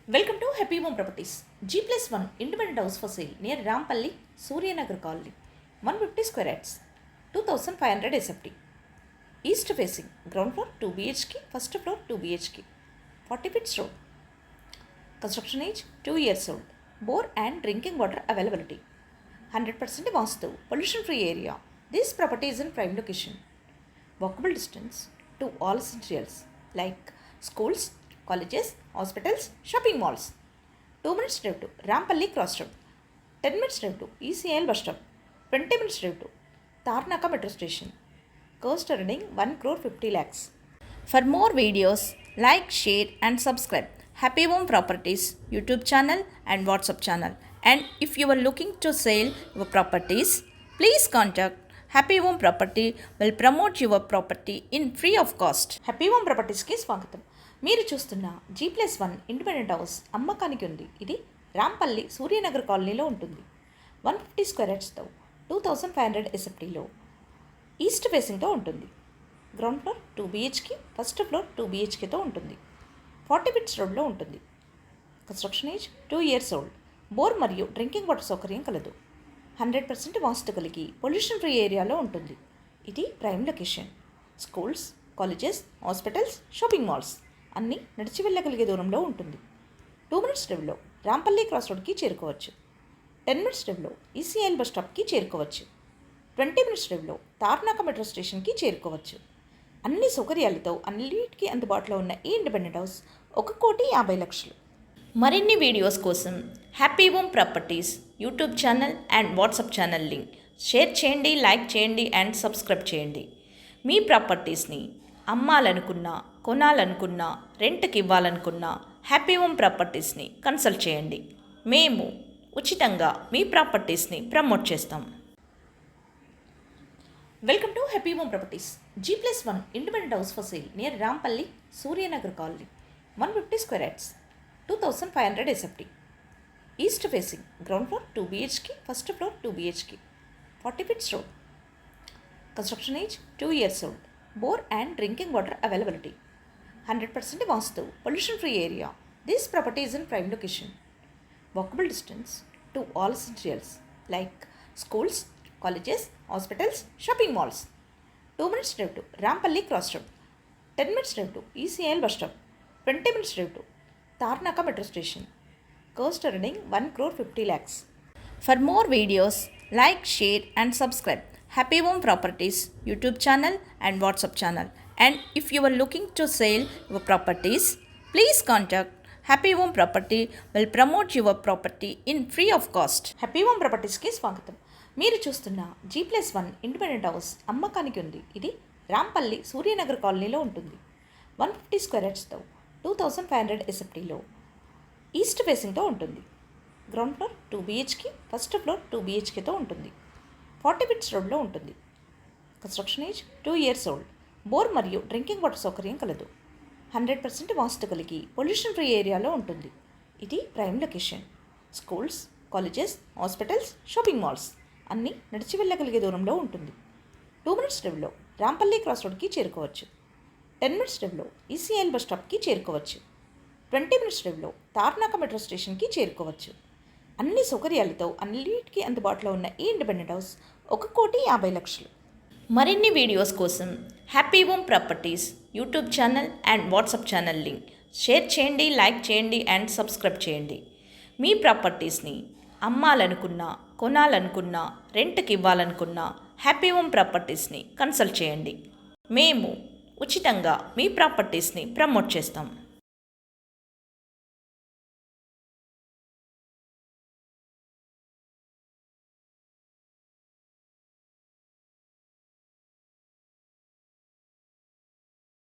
Welcome to Happy Home Properties. G+1 independent house for sale near Rampalli, Suryanagar Colony. 150 square yards, 2500 SFT. East facing, ground floor 2 BHK, first floor 2 BHK. 40 feet road. Construction age 2 years old. Bore and drinking water availability. 100% Vastu, pollution free area. This property is in prime location. Walkable distance to all essentials like schools, colleges, hospitals, shopping malls. 2 minutes drive to Rampalli Crossroad. 10 minutes drive to ECL bus stop. 20 minutes drive to Tarnaka metro station. Cost earning 1 crore 50 lakhs. For more videos, like, share and subscribe Happy Home Properties YouTube channel and WhatsApp channel. And if you are looking to sell your properties, please contact Happy Home Property will promote your property in free of cost. Happy Home Properties కి స్వాగతం. మీరు చూస్తున్న G+1 independent house అమ్మకానికి ఉంది. ఇది రాంపల్లి సూర్యనగర్ కాలనీలో ఉంటుంది. 150 square యార్డ్స్తో 2500 SFTలో east ఫేసింగ్తో ఉంటుంది. Ground floor 2 BHK, first floor 2 BHKతో ఉంటుంది. 40 ఫీట్స్ రోడ్లో ఉంటుంది. Construction age 2 years old. Bore మరియు డ్రింకింగ్ వాటర్ సౌకర్యం కలదు. 100% వాస్తు కలిగి పొల్యూషన్ ఫ్రీ ఏరియాలో ఉంటుంది. ఇది prime location. Schools, colleges, hospitals, shopping malls అన్నీ నడిచి వెళ్ళగలిగే దూరంలో ఉంటుంది. 2 minutes డ్రైవ్లో రాంపల్లి క్రాస్ రోడ్కి చేరుకోవచ్చు. 10 minutes డ్రైవ్లో ECL బస్ స్టాప్కి చేరుకోవచ్చు. 20 minutes డ్రైవ్లో తార్నాక మెట్రో స్టేషన్కి చేరుకోవచ్చు. అన్ని సౌకర్యాలతో అన్నిటికీ అందుబాటులో ఉన్న ఈ ఇండిపెండెంట్ హౌస్ 1,50,00,000. మరిన్ని వీడియోస్ కోసం happy home properties YouTube channel and WhatsApp channel link share చేయండి, లైక్ చేయండి అండ్ సబ్స్క్రైబ్ చేయండి. మీ ప్రాపర్టీస్ని అమ్మాలనుకున్నా, కొనాలనుకున్నా, రెంట్కి ఇవ్వాలనుకున్నా హ్యాపీ హోమ్ ప్రాపర్టీస్ని కన్సల్ట్ చేయండి. మేము ఉచితంగా మీ ప్రాపర్టీస్ని ప్రమోట్ చేస్తాం. Welcome to happy home properties. G+1 independent house for sale near Rampalli, Suryanagar colony. 150 square yards, 2500 SFT. East facing, ground floor 2 BHK, first floor 2 BHK. 40 feet road. Construction age 2 years old. Bore and drinking water availability. 100% Vastu, pollution free area. This property is in prime location. Walkable distance to all essentials like schools, colleges, hospitals, shopping malls. 2 minutes drive to Rampalli Crossroad. 10 minutes drive to ECL bus stop. 20 minutes drive to Tarnaka metro station. Cost earning 1 crore 50 lakhs. For more videos, like, share and subscribe Happy Home Properties YouTube channel and WhatsApp channel. And if you are looking to sell your properties, please contact Happy Home Property will promote your property in free of cost. Happy Home Properties కి స్వాగతం. మీరు చూస్తున్న G+1 independent house అమ్మకానికి ఉంది. ఇది రాంపల్లి సూర్యనగర్ కాలనీలో ఉంటుంది. 150 square యార్డ్స్తో 2500 SFTలో east ఫేసింగ్తో ఉంటుంది. Ground floor 2 BHK, first floor 2 BHKతో ఉంటుంది. 40 feet రోడ్లో ఉంటుంది. Construction age 2 years old. Bore మరియు డ్రింకింగ్ వాటర్ సౌకర్యం కలదు. 100% వాస్తు కలిగి పొల్యూషన్ ఫ్రీ ఏరియాలో ఉంటుంది. ఇది prime location. Schools, colleges, hospitals, shopping malls అన్నీ నడిచి వెళ్ళగలిగే దూరంలో ఉంటుంది. 2 minutes డ్రైవ్లో రాంపల్లి క్రాస్ రోడ్కి చేరుకోవచ్చు. 10 minutes డ్రైవ్లో ECL బస్ స్టాప్కి చేరుకోవచ్చు. 20 minutes డ్రైవ్లో తార్నాక మెట్రో స్టేషన్కి చేరుకోవచ్చు. అన్ని సౌకర్యాలతో అన్నిటికీ అందుబాటులో ఉన్న ఈ ఇండిపెండెంట్ హౌస్ 1,50,00,000. మరిన్ని వీడియోస్ కోసం happy home properties YouTube channel and WhatsApp channel link share చేయండి, లైక్ చేయండి అండ్ సబ్స్క్రైబ్ చేయండి. మీ ప్రాపర్టీస్ని అమ్మాలనుకున్నా, కొనాలనుకున్నా, రెంట్కి ఇవ్వాలనుకున్నా హ్యాపీ హోమ్ ప్రాపర్టీస్ని కన్సల్ట్ చేయండి. మేము ఉచితంగా మీ ప్రాపర్టీస్ని ప్రమోట్ చేస్తాం.